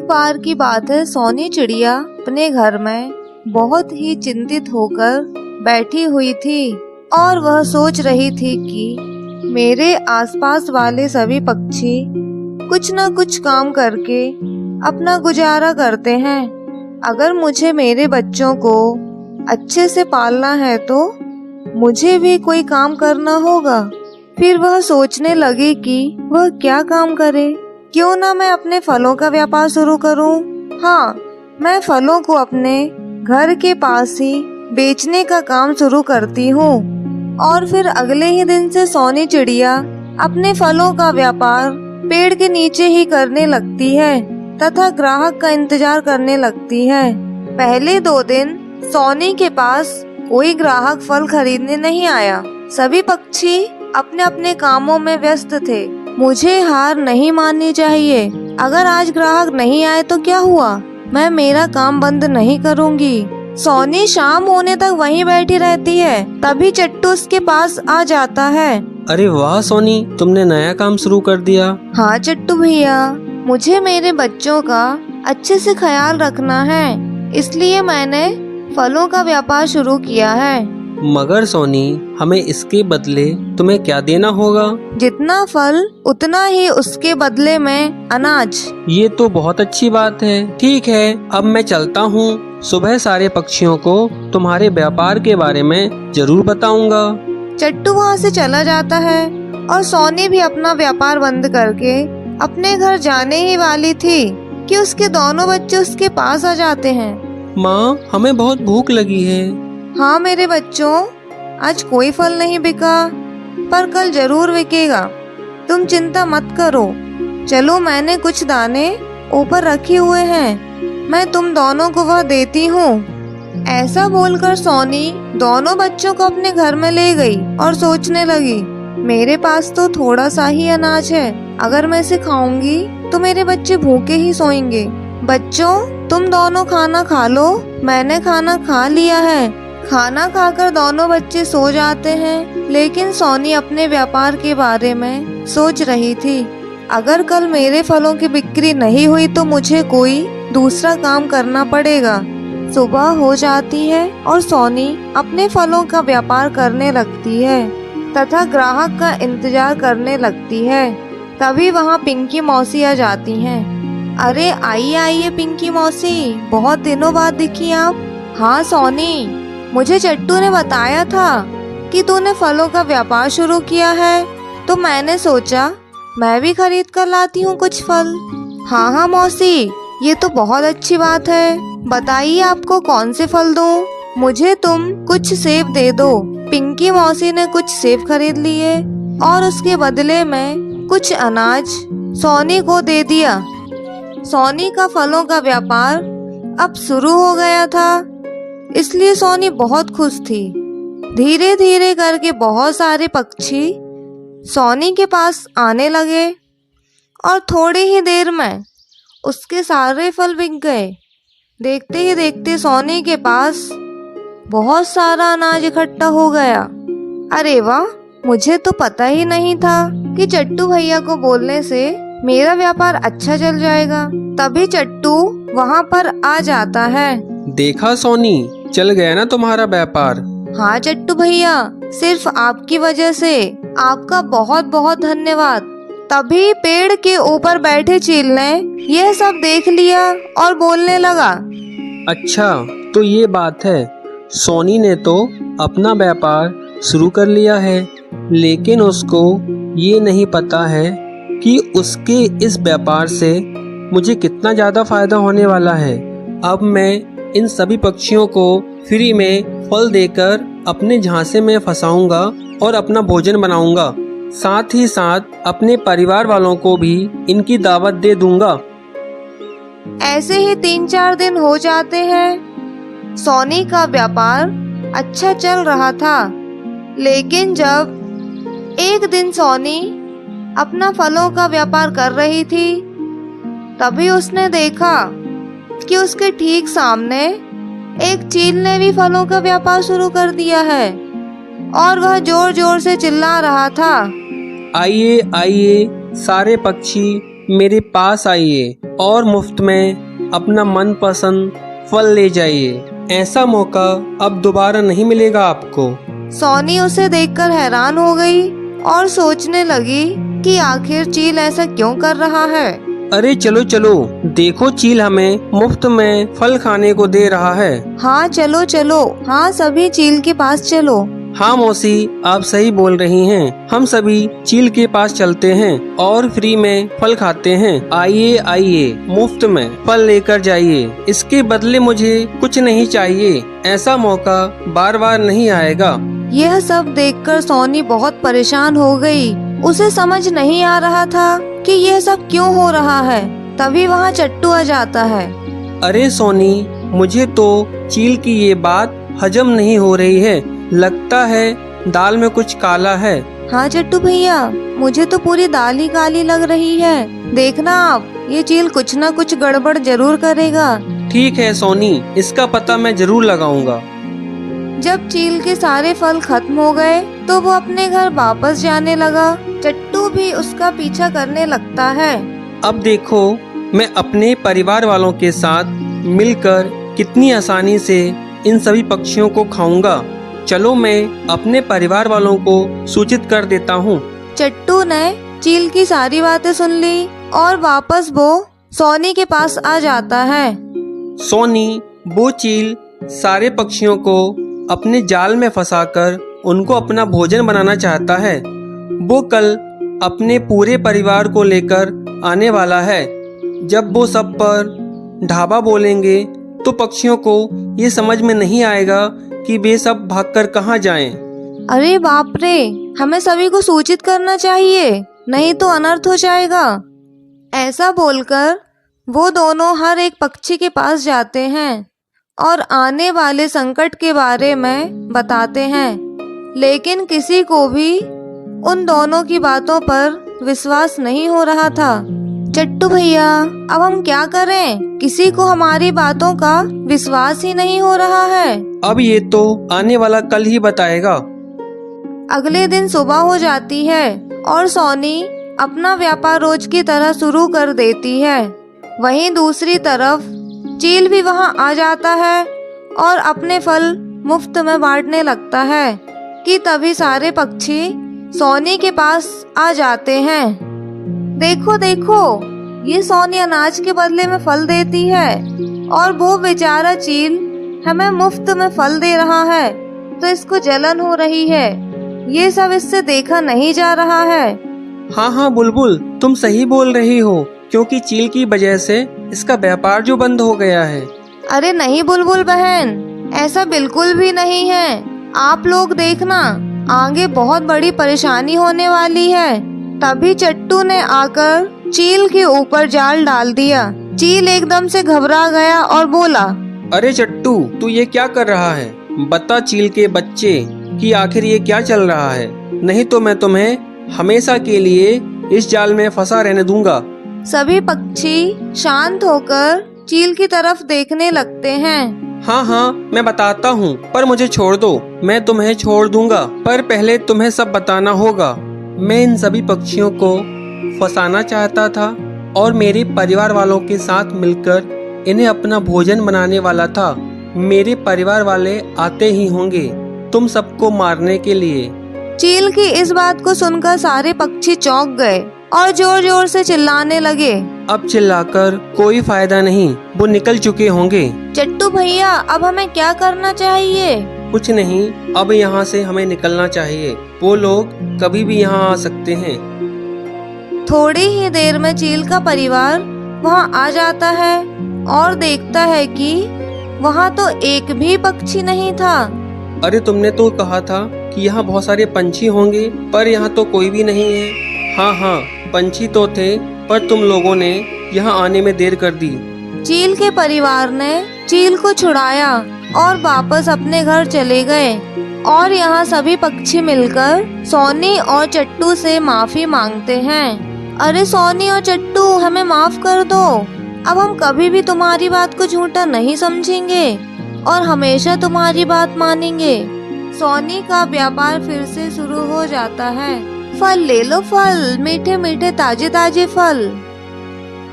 बार की बात है, सोनी चिड़िया अपने घर में बहुत ही चिंतित होकर बैठी हुई थी और वह सोच रही थी कि मेरे आसपास वाले सभी पक्षी कुछ न कुछ काम करके अपना गुजारा करते हैं। अगर मुझे मेरे बच्चों को अच्छे से पालना है तो मुझे भी कोई काम करना होगा। फिर वह सोचने लगी कि वह क्या काम करे। क्यों ना मैं अपने फलों का व्यापार शुरू करूं। हाँ, मैं फलों को अपने घर के पास ही बेचने का काम शुरू करती हूँ। और फिर अगले ही दिन से सोनी चिड़िया अपने फलों का व्यापार पेड़ के नीचे ही करने लगती है तथा ग्राहक का इंतजार करने लगती है। पहले 2 दिन सोनी के पास कोई ग्राहक फल खरीदने नहीं आया। सभी पक्षी अपने अपने कामों में व्यस्त थे। मुझे हार नहीं माननी चाहिए। अगर आज ग्राहक नहीं आए तो क्या हुआ, मैं मेरा काम बंद नहीं करूंगी। सोनी शाम होने तक वहीं बैठी रहती है। तभी चट्टू उसके पास आ जाता है। अरे वाह सोनी, तुमने नया काम शुरू कर दिया। हाँ चट्टू भैया, मुझे मेरे बच्चों का अच्छे से ख्याल रखना है, इसलिए मैंने फलों का व्यापार शुरू किया है। मगर सोनी, हमें इसके बदले तुम्हें क्या देना होगा? जितना फल उतना ही उसके बदले में अनाज। ये तो बहुत अच्छी बात है। ठीक है, अब मैं चलता हूँ। सुबह सारे पक्षियों को तुम्हारे व्यापार के बारे में जरूर बताऊंगा। चट्टू वहाँ से चला जाता है और सोनी भी अपना व्यापार बंद करके अपने घर जाने ही वाली थी कि उसके दोनों बच्चे उसके पास आ जाते हैं। माँ, हमें बहुत भूख लगी है। हाँ मेरे बच्चों, आज कोई फल नहीं बिका, पर कल जरूर बिकेगा। तुम चिंता मत करो। चलो, मैंने कुछ दाने ऊपर रखे हुए हैं, मैं तुम दोनों को वह देती हूँ। ऐसा बोलकर सोनी दोनों बच्चों को अपने घर में ले गई और सोचने लगी, मेरे पास तो थोड़ा सा ही अनाज है। अगर मैं इसे खाऊंगी तो मेरे बच्चे भूखे ही सोएंगे। बच्चों, तुम दोनों खाना खा लो। मैंने खाना खा लिया है। खाना खाकर दोनों बच्चे सो जाते हैं, लेकिन सोनी अपने व्यापार के बारे में सोच रही थी। अगर कल मेरे फलों की बिक्री नहीं हुई तो मुझे कोई दूसरा काम करना पड़ेगा। सुबह हो जाती है और सोनी अपने फलों का व्यापार करने लगती है तथा ग्राहक का इंतजार करने लगती है। तभी वहाँ पिंकी मौसी आ जाती हैं। अरे आइए आइए पिंकी मौसी, बहुत दिनों बाद दिखी आप। हाँ सोनी, मुझे चट्टू ने बताया था कि तूने फलों का व्यापार शुरू किया है, तो मैंने सोचा मैं भी खरीद कर लाती हूँ कुछ फल। हाँ हाँ मौसी, ये तो बहुत अच्छी बात है। बताइए आपको कौन से फल दूँ? मुझे तुम कुछ सेब दे दो। पिंकी मौसी ने कुछ सेब खरीद लिए और उसके बदले में कुछ अनाज सोनी को दे दिया। सोनी का फलों का व्यापार अब शुरू हो गया था, इसलिए सोनी बहुत खुश थी। धीरे धीरे करके बहुत सारे पक्षी सोनी के पास आने लगे और थोड़ी ही देर में उसके सारे फल बिक गए। देखते ही देखते सोनी के पास बहुत सारा अनाज इकट्ठा हो गया। अरे वाह, मुझे तो पता ही नहीं था कि चट्टू भैया को बोलने से मेरा व्यापार अच्छा चल जाएगा। तभी चट्टू वहाँ पर आ जाता है। देखा सोनी, चल गया ना तुम्हारा व्यापार। हाँ चट्टू भैया, सिर्फ आपकी वजह से। आपका बहुत बहुत धन्यवाद। तभी पेड़ के ऊपर बैठे चील ने यह सब देख लिया और बोलने लगा, अच्छा तो ये बात है। सोनी ने तो अपना व्यापार शुरू कर लिया है, लेकिन उसको ये नहीं पता है कि उसके इस व्यापार से मुझे कितना ज़्यादा फायदा होने वाला है। अब मैं इन सभी पक्षियों को फ्री में फल देकर अपने झांसे में फंसाऊंगा और अपना भोजन बनाऊंगा। साथ ही साथ अपने परिवार वालों को भी इनकी दावत दे दूंगा। ऐसे ही 3-4 दिन हो जाते हैं। सोनी का व्यापार अच्छा चल रहा था, लेकिन जब एक दिन सोनी अपना फलों का व्यापार कर रही थी, तभी उसने देखा कि उसके ठीक सामने एक चील ने भी फलों का व्यापार शुरू कर दिया है और वह जोर जोर से चिल्ला रहा था, आइए आइए सारे पक्षी मेरे पास आइए और मुफ्त में अपना मनपसंद फल ले जाइए। ऐसा मौका अब दोबारा नहीं मिलेगा आपको। सोनी उसे देखकर हैरान हो गई और सोचने लगी कि आखिर चील ऐसा क्यों कर रहा है। अरे चलो चलो, देखो चील हमें मुफ्त में फल खाने को दे रहा है। हाँ चलो चलो, हाँ सभी चील के पास चलो। हाँ मौसी, आप सही बोल रही हैं। हम सभी चील के पास चलते हैं और फ्री में फल खाते हैं। आइए आइए, मुफ्त में फल लेकर जाइए। इसके बदले मुझे कुछ नहीं चाहिए। ऐसा मौका बार बार नहीं आएगा। यह सब देखकर सोनी बहुत परेशान हो गई। उसे समझ नहीं आ रहा था कि यह सब क्यों हो रहा है। तभी वहाँ चट्टू आ जाता है। अरे सोनी, मुझे तो चील की ये बात हजम नहीं हो रही है। लगता है दाल में कुछ काला है। हाँ चट्टू भैया, मुझे तो पूरी दाल ही काली लग रही है। देखना आप, ये चील कुछ न कुछ गड़बड़ जरूर करेगा। ठीक है सोनी, इसका पता मैं जरूर लगाऊंगा। जब चील के सारे फल खत्म हो गए तो वो अपने घर वापस जाने लगा। चट्टू भी उसका पीछा करने लगता है। अब देखो, मैं अपने परिवार वालों के साथ मिलकर कितनी आसानी से इन सभी पक्षियों को खाऊंगा। चलो मैं अपने परिवार वालों को सूचित कर देता हूँ। चट्टू ने चील की सारी बातें सुन ली और वापस वो सोनी के पास आ जाता है। सोनी, वो चील सारे पक्षियों को अपने जाल में फंसाकर उनको अपना भोजन बनाना चाहता है। वो कल अपने पूरे परिवार को लेकर आने वाला है। जब वो सब पर ढाबा बोलेंगे तो पक्षियों को ये समझ में नहीं आएगा कि वे सब भागकर कहाँ जाएं। अरे बाप रे, हमें सभी को सूचित करना चाहिए, नहीं तो अनर्थ हो जाएगा। ऐसा बोलकर वो दोनों हर एक पक्षी के पास जाते हैं और आने वाले संकट के बारे में बताते हैं। लेकिन किसी को भी उन दोनों की बातों पर विश्वास नहीं हो रहा था। चट्टू भैया, अब हम क्या करें? किसी को हमारी बातों का विश्वास ही नहीं हो रहा है। अब ये तो आने वाला कल ही बताएगा। अगले दिन सुबह हो जाती है और सोनी अपना व्यापार रोज की तरह शुरू कर देती है। वहीं दूसरी तरफ चील भी वहां आ जाता है और अपने फल मुफ्त में बांटने लगता है कि तभी सारे पक्षी सोनी के पास आ जाते हैं। देखो देखो, ये सोनी अनाज के बदले में फल देती है और वो बेचारा चील हमें मुफ्त में फल दे रहा है, तो इसको जलन हो रही है। ये सब इससे देखा नहीं जा रहा है। हाँ हाँ बुलबुल, तुम सही बोल रही हो, क्योंकि चील की वजह से इसका व्यापार जो बंद हो गया है। अरे नहीं बुलबुल बहन, ऐसा बिल्कुल भी नहीं है। आप लोग देखना, आगे बहुत बड़ी परेशानी होने वाली है। तभी चट्टू ने आकर चील के ऊपर जाल डाल दिया। चील एकदम से घबरा गया और बोला, अरे चट्टू, तू ये क्या कर रहा है? बता चील के बच्चे कि आखिर ये क्या चल रहा है, नहीं तो मैं तुम्हें हमेशा के लिए इस जाल में फंसा रहने दूंगा। सभी पक्षी शांत होकर चील की तरफ देखने लगते हैं। हाँ हाँ, मैं बताता हूँ, पर मुझे छोड़ दो। मैं तुम्हें छोड़ दूंगा, पर पहले तुम्हें सब बताना होगा। मैं इन सभी पक्षियों को फंसाना चाहता था और मेरे परिवार वालों के साथ मिलकर इन्हें अपना भोजन बनाने वाला था। मेरे परिवार वाले आते ही होंगे तुम सबको मारने के लिए। चील की इस बात को सुनकर सारे पक्षी चौंक गए और जोर जोर से चिल्लाने लगे। अब चिल्लाकर कोई फायदा नहीं, वो निकल चुके होंगे। चट्टू भैया, अब हमें क्या करना चाहिए? कुछ नहीं, अब यहाँ से हमें निकलना चाहिए। वो लोग कभी भी यहाँ आ सकते हैं। थोड़ी ही देर में चील का परिवार वहाँ आ जाता है और देखता है कि वहाँ तो एक भी पक्षी नहीं था। अरे तुमने तो कहा था कि यहाँ बहुत सारे पंछी होंगे, पर यहाँ तो कोई भी नहीं है। हाँ हाँ, पंछी तो थे, पर तुम लोगों ने यहाँ आने में देर कर दी। चील के परिवार ने चील को छुड़ाया और वापस अपने घर चले गए और यहाँ सभी पक्षी मिलकर सोनी और चट्टू से माफी मांगते हैं। अरे सोनी और चट्टू, हमें माफ कर दो। अब हम कभी भी तुम्हारी बात को झूठा नहीं समझेंगे और हमेशा तुम्हारी बात मानेंगे। सोनी का व्यापार फिर से शुरू हो जाता है। फल ले लो फल, मीठे मीठे ताजे ताजे फल।